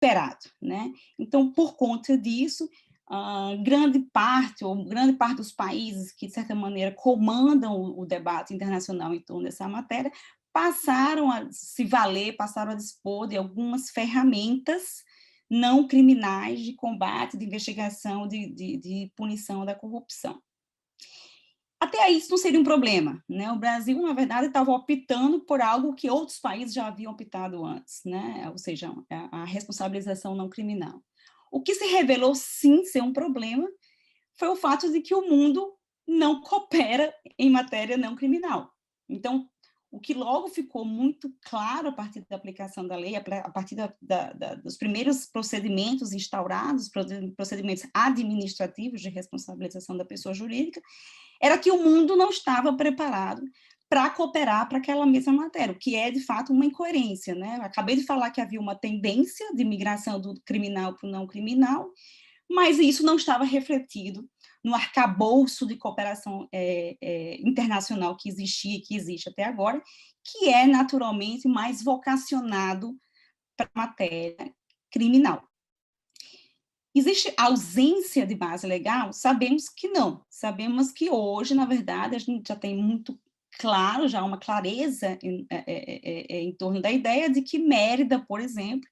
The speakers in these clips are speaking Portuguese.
cooperado, né? Então, por conta disso, grande parte dos países que, de certa maneira, comandam o debate internacional em torno dessa matéria, passaram a se valer, passaram a dispor de algumas ferramentas não criminais de combate, de investigação, de punição da corrupção. Até aí isso não seria um problema, né? O Brasil, na verdade, estava optando por algo que outros países já haviam optado antes, né? Ou seja, a responsabilização não criminal. O que se revelou, sim, ser um problema foi o fato de que o mundo não coopera em matéria não criminal. Então, o que logo ficou muito claro a partir da aplicação da lei, a partir dos primeiros procedimentos instaurados, procedimentos administrativos de responsabilização da pessoa jurídica, era que o mundo não estava preparado para cooperar para aquela mesma matéria, o que é, de fato, uma incoerência, né? Acabei de falar que havia uma tendência de migração do criminal para o não criminal, mas isso não estava refletido no arcabouço de cooperação internacional que existia e que existe até agora, que é naturalmente mais vocacionado para a matéria criminal. Existe ausência de base legal? Sabemos que não. Sabemos que hoje, na verdade, a gente já tem muito claro, já uma clareza em torno da ideia de que Mérida, por exemplo,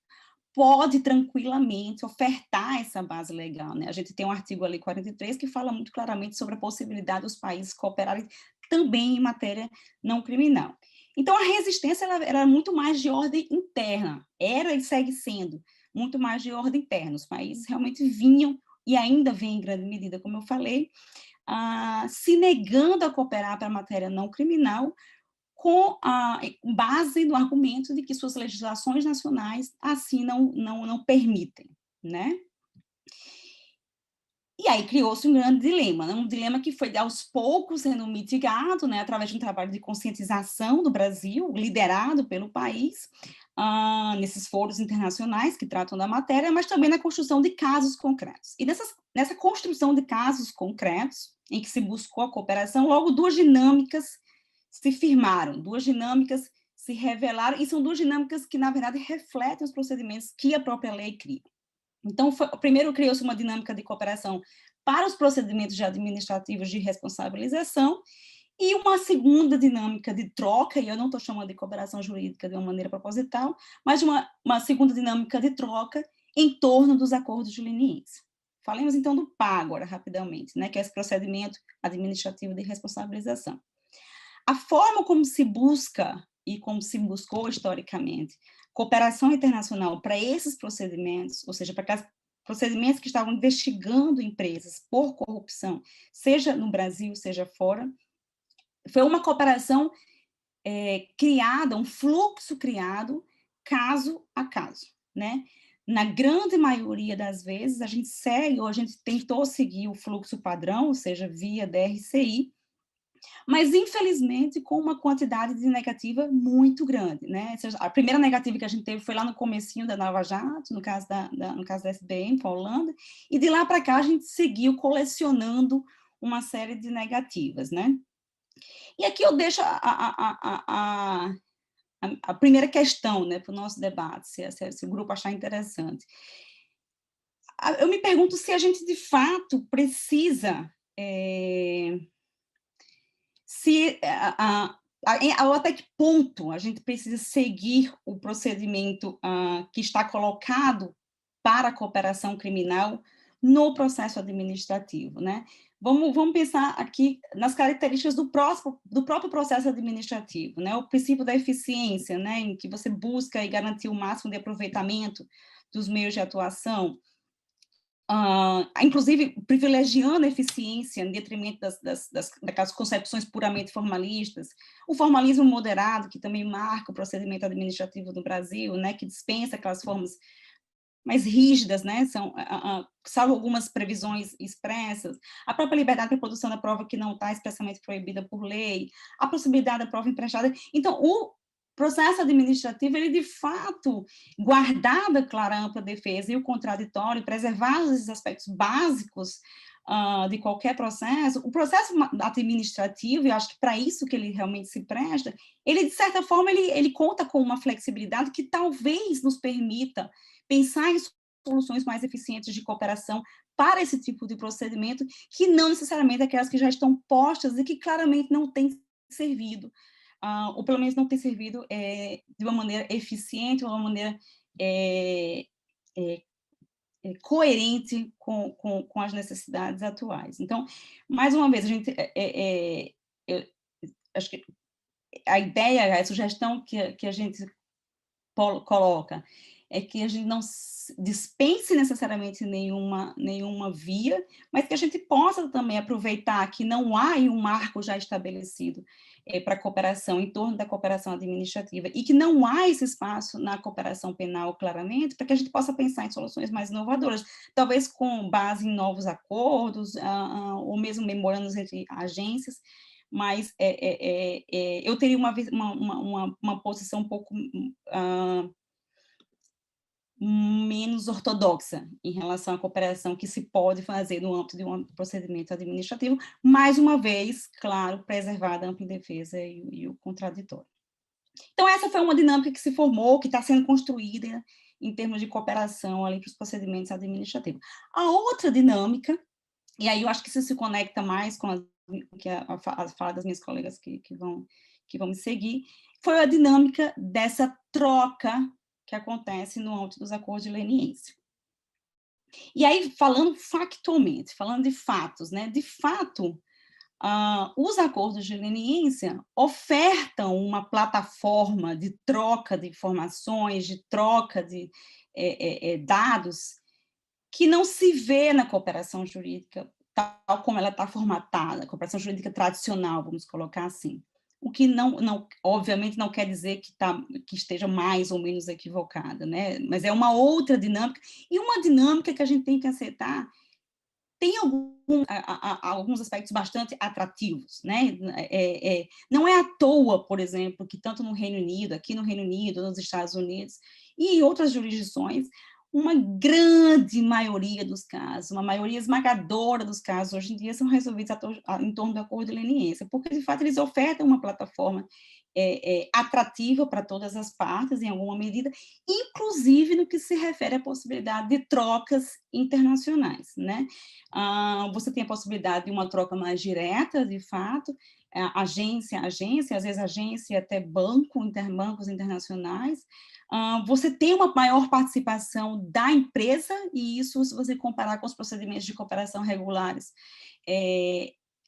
pode tranquilamente ofertar essa base legal, né? A gente tem um artigo ali 43 que fala muito claramente sobre a possibilidade dos países cooperarem também em matéria não criminal. Então, a resistência ela era muito mais de ordem interna, era e segue sendo muito mais de ordem interna. Os países realmente vinham, e ainda vêm em grande medida, como eu falei, se negando a cooperar para a matéria não criminal, com base no argumento de que suas legislações nacionais assim não permitem, né? E aí criou-se um grande dilema, né? Um dilema que foi aos poucos sendo mitigado, né, através de um trabalho de conscientização do Brasil, liderado pelo país, nesses fóruns internacionais que tratam da matéria, mas também na construção de casos concretos. E nessa construção de casos concretos, em que se buscou a cooperação, logo duas dinâmicas se firmaram, duas dinâmicas se revelaram, e são duas dinâmicas que, na verdade, refletem os procedimentos que a própria lei cria. Então, primeiro criou-se uma dinâmica de cooperação para os procedimentos administrativos de responsabilização, e uma segunda dinâmica de troca, e eu não estou chamando de cooperação jurídica de uma maneira proposital, mas de uma segunda dinâmica de troca em torno dos acordos de leniência. Falemos, então, do PA agora, rapidamente, né, que é esse procedimento administrativo de responsabilização. A forma como se busca, e como se buscou historicamente, cooperação internacional para esses procedimentos, ou seja, para aqueles procedimentos que estavam investigando empresas por corrupção, seja no Brasil, seja fora, foi uma cooperação criada, um fluxo criado caso a caso, né? Na grande maioria das vezes, a gente segue, ou a gente tentou seguir o fluxo padrão, ou seja, via DRCI, mas, infelizmente, com uma quantidade de negativa muito grande, né? A primeira negativa que a gente teve foi lá no comecinho da Lava Jato, no caso da SBM, com a Holanda, e de lá para cá a gente seguiu colecionando uma série de negativas, né? E aqui eu deixo a primeira questão, né, para o nosso debate, se o grupo achar interessante. Eu me pergunto se a gente, de fato, precisa... até que ponto a gente precisa seguir o procedimento que está colocado para a cooperação criminal no processo administrativo, né? Vamos pensar aqui nas características do próprio processo administrativo, né? O princípio da eficiência, né? Em que você busca e garantir o máximo de aproveitamento dos meios de atuação, inclusive privilegiando a eficiência em detrimento daquelas concepções puramente formalistas, o formalismo moderado, que também marca o procedimento administrativo do Brasil, né, que dispensa aquelas formas mais rígidas, né, salvo algumas previsões expressas, a própria liberdade para produção da prova que não está expressamente proibida por lei, a possibilidade da prova emprestada. Então, o processo administrativo, ele de fato guardava, claro, a ampla defesa e o contraditório, preservava esses aspectos básicos de qualquer processo, o processo administrativo, e acho que para isso que ele realmente se presta, ele, de certa forma, ele conta com uma flexibilidade que talvez nos permita pensar em soluções mais eficientes de cooperação para esse tipo de procedimento, que não necessariamente aquelas que já estão postas e que claramente não têm servido, ou pelo menos não têm servido de uma maneira eficiente, de uma maneira coerente com as necessidades atuais. Então, mais uma vez, a gente, eu acho que a ideia, a sugestão que a gente coloca é que a gente não dispense necessariamente nenhuma via, mas que a gente possa também aproveitar que não há um marco já estabelecido para a cooperação, em torno da cooperação administrativa, e que não há esse espaço na cooperação penal, claramente, para que a gente possa pensar em soluções mais inovadoras, talvez com base em novos acordos, ou mesmo memorandos entre agências, mas eu teria uma posição um pouco menos ortodoxa em relação à cooperação que se pode fazer no âmbito de um procedimento administrativo, mais uma vez, claro, preservada a ampla defesa e o contraditório. Então, essa foi uma dinâmica que se formou, que está sendo construída em termos de cooperação ali para os procedimentos administrativos. A outra dinâmica, e aí eu acho que isso se conecta mais com a fala das minhas colegas que vão me seguir, foi a dinâmica dessa troca que acontece no âmbito dos acordos de leniência. E aí, falando factualmente, falando de fatos, né? De fato, os acordos de leniência ofertam uma plataforma de troca de informações, de troca de dados, que não se vê na cooperação jurídica tal como ela está formatada, a cooperação jurídica tradicional, vamos colocar assim. O que obviamente não quer dizer que esteja mais ou menos equivocada, né? Mas é uma outra dinâmica, e uma dinâmica que a gente tem que aceitar tem alguns aspectos bastante atrativos, né? Não é à toa, por exemplo, que tanto no Reino Unido, aqui no Reino Unido, nos Estados Unidos e em outras jurisdições, uma grande maioria dos casos, uma maioria esmagadora dos casos hoje em dia são resolvidos em torno do acordo de leniência, porque, de fato, eles ofertam uma plataforma atrativa para todas as partes, em alguma medida, inclusive no que se refere à possibilidade de trocas internacionais, né? Você tem a possibilidade de uma troca mais direta, de fato, agência a agência, às vezes agência até bancos internacionais. Você tem uma maior participação da empresa, e isso, se você comparar com os procedimentos de cooperação regulares,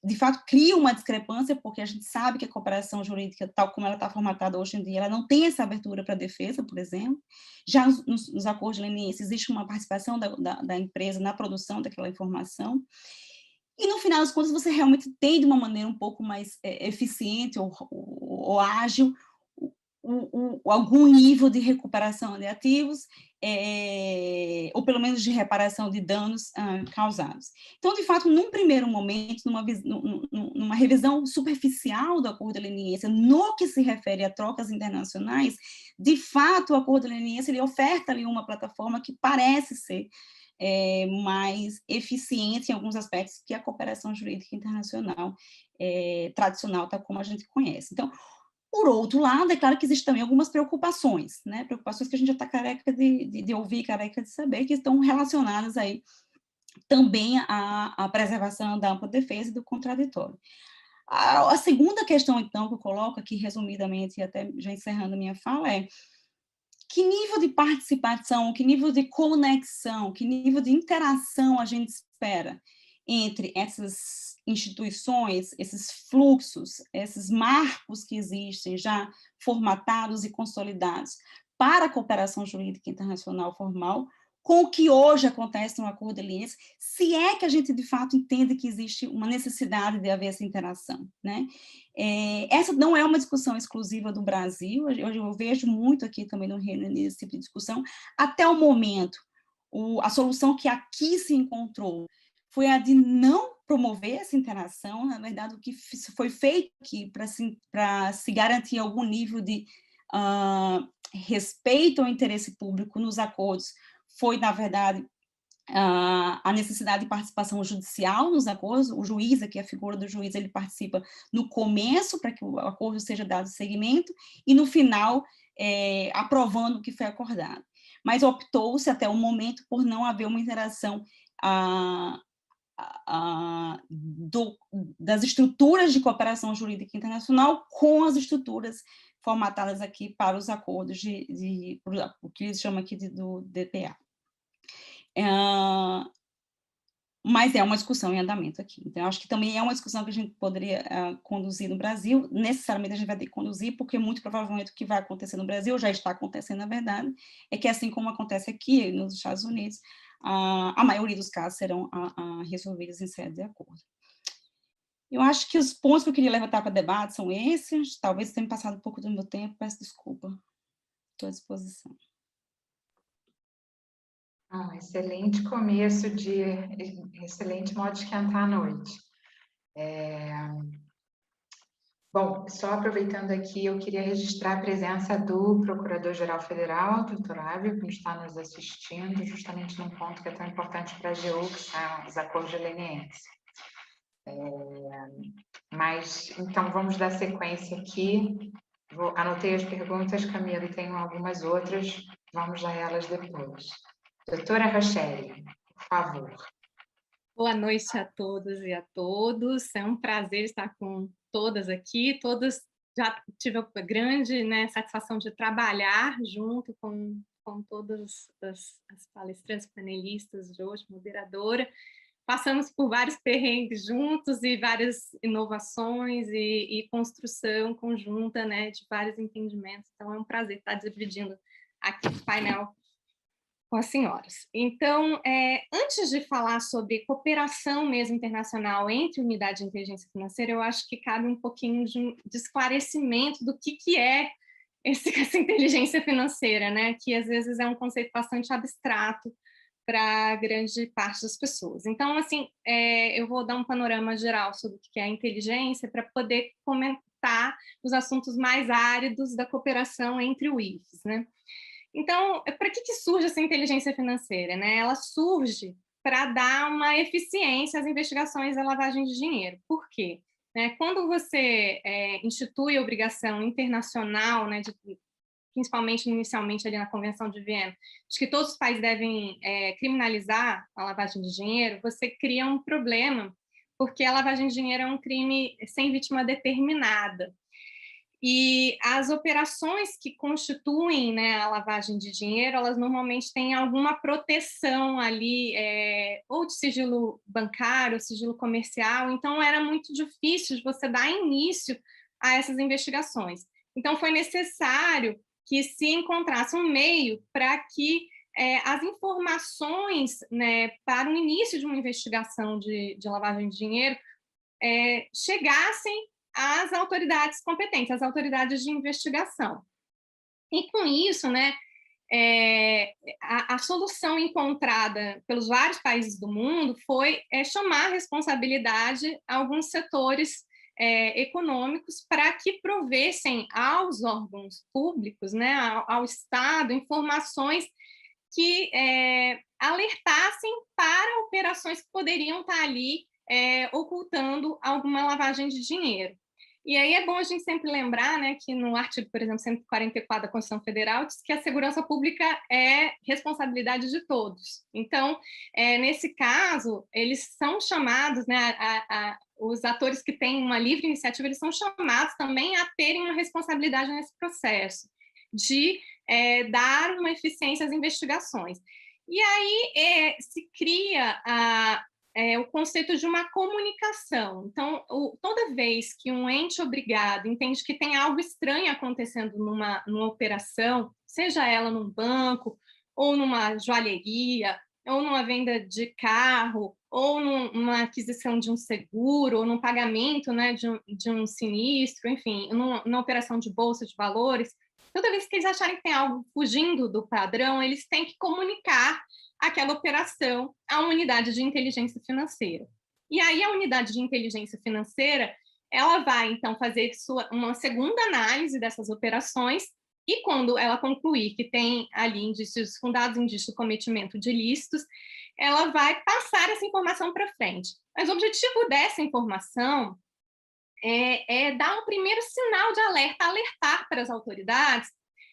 de fato, cria uma discrepância, porque a gente sabe que a cooperação jurídica, tal como ela está formatada hoje em dia, ela não tem essa abertura para a defesa, por exemplo. Já nos acordos de leniência existe uma participação da empresa na produção daquela informação. E, no final das contas, você realmente tem, de uma maneira um pouco mais eficiente ou ágil, algum nível de recuperação de ativos, ou pelo menos de reparação de danos causados. Então, de fato, num primeiro momento, numa revisão superficial do acordo de leniência, no que se refere a trocas internacionais, de fato, o acordo de leniência ele oferta ali uma plataforma que parece ser mais eficiente em alguns aspectos que a cooperação jurídica internacional tradicional, tal como a gente conhece. Então, por outro lado, é claro que existem também algumas preocupações, né? Preocupações que a gente já está careca de ouvir, careca de saber, que estão relacionadas aí também à preservação da ampla defesa e do contraditório. A segunda questão, então, que eu coloco aqui resumidamente, e até já encerrando a minha fala, é que nível de participação, que nível de conexão, que nível de interação a gente espera entre essas instituições, esses fluxos, esses marcos que existem já formatados e consolidados para a cooperação jurídica internacional formal, com o que hoje acontece no acordo de leniência, se é que a gente, de fato, entende que existe uma necessidade de haver essa interação, né? Essa não é uma discussão exclusiva do Brasil, eu vejo muito aqui também no Reino Unido esse tipo de discussão. Até o momento, a solução que aqui se encontrou foi a de não promover essa interação. Na verdade, o que foi feito aqui para se garantir algum nível de respeito ao interesse público nos acordos foi, na verdade, a necessidade de participação judicial nos acordos. O juiz, aqui a figura do juiz, ele participa no começo, para que o acordo seja dado seguimento, e no final, aprovando o que foi acordado. Mas optou-se, até o momento, por não haver uma interação das estruturas de cooperação jurídica internacional com as estruturas formatadas aqui para os acordos o que eles chamam aqui do DPA. Mas é uma discussão em andamento aqui. Então, eu acho que também é uma discussão que a gente poderia conduzir no Brasil. Necessariamente a gente vai ter que conduzir, porque muito provavelmente o que vai acontecer no Brasil, já está acontecendo, na verdade, é que assim como acontece aqui nos Estados Unidos, a maioria dos casos serão resolvidos em sede de acordo. Eu acho que os pontos que eu queria levantar para debate são esses. Talvez tenha passado um pouco do meu tempo, peço desculpa. Estou à disposição. Excelente começo excelente modo de esquentar a noite. Bom, só aproveitando aqui, eu queria registrar a presença do Procurador-Geral Federal, doutor Ávila, que está nos assistindo, justamente num ponto que é tão importante para a AGU, que são os acordos de leniência. Mas, então, vamos dar sequência aqui. Anotei as perguntas, Camila, e tenho algumas outras, vamos a elas depois. Doutora Rochelle, por favor. Boa noite a todas e a todos. É um prazer estar com todas aqui. Todas já tive a grande satisfação de trabalhar junto com todas as palestrantes, panelistas de hoje, moderadora. Passamos por vários perrengues juntos e várias inovações e construção conjunta, de vários entendimentos. Então, é um prazer estar dividindo aqui o painel com as senhoras. Então, antes de falar sobre cooperação mesmo internacional entre unidades de inteligência financeira, eu acho que cabe um pouquinho de esclarecimento do que é essa inteligência financeira, que às vezes é um conceito bastante abstrato para grande parte das pessoas. Então, assim, eu vou dar um panorama geral sobre o que é a inteligência para poder comentar os assuntos mais áridos da cooperação entre UIFs, Então, para que surge essa inteligência financeira? Ela surge para dar uma eficiência às investigações da lavagem de dinheiro. Por quê? Quando você institui a obrigação internacional, principalmente inicialmente ali na Convenção de Viena, de que todos os países devem criminalizar a lavagem de dinheiro, você cria um problema, porque a lavagem de dinheiro é um crime sem vítima determinada. E as operações que constituem a lavagem de dinheiro, elas normalmente têm alguma proteção ali, ou de sigilo bancário, ou sigilo comercial, então era muito difícil de você dar início a essas investigações. Então foi necessário que se encontrasse um meio para que as informações para o início de uma investigação de lavagem de dinheiro chegassem às autoridades competentes, às autoridades de investigação. E com isso, a solução encontrada pelos vários países do mundo foi chamar a responsabilidade a alguns setores econômicos para que provessem aos órgãos públicos, ao Estado, informações que alertassem para operações que poderiam estar ali ocultando alguma lavagem de dinheiro. E aí é bom a gente sempre lembrar que no artigo, por exemplo, 144 da Constituição Federal, diz que a segurança pública é responsabilidade de todos. Então, nesse caso, eles são chamados, os atores que têm uma livre iniciativa, eles são chamados também a terem uma responsabilidade nesse processo, de dar uma eficiência às investigações. E aí se cria o conceito de uma comunicação. Então, toda vez que um ente obrigado entende que tem algo estranho acontecendo numa operação, seja ela num banco, ou numa joalheria, ou numa venda de carro, ou numa aquisição de um seguro, ou num pagamento de um sinistro, enfim, numa operação de bolsa de valores, toda vez que eles acharem que tem algo fugindo do padrão, eles têm que comunicar aquela operação à unidade de inteligência financeira. E aí a unidade de inteligência financeira, ela vai, então, fazer uma segunda análise dessas operações e quando ela concluir que tem ali indícios, fundados indícios de cometimento de ilícitos, ela vai passar essa informação para frente. Mas o objetivo dessa informação é dar um primeiro sinal de alerta, alertar para as autoridades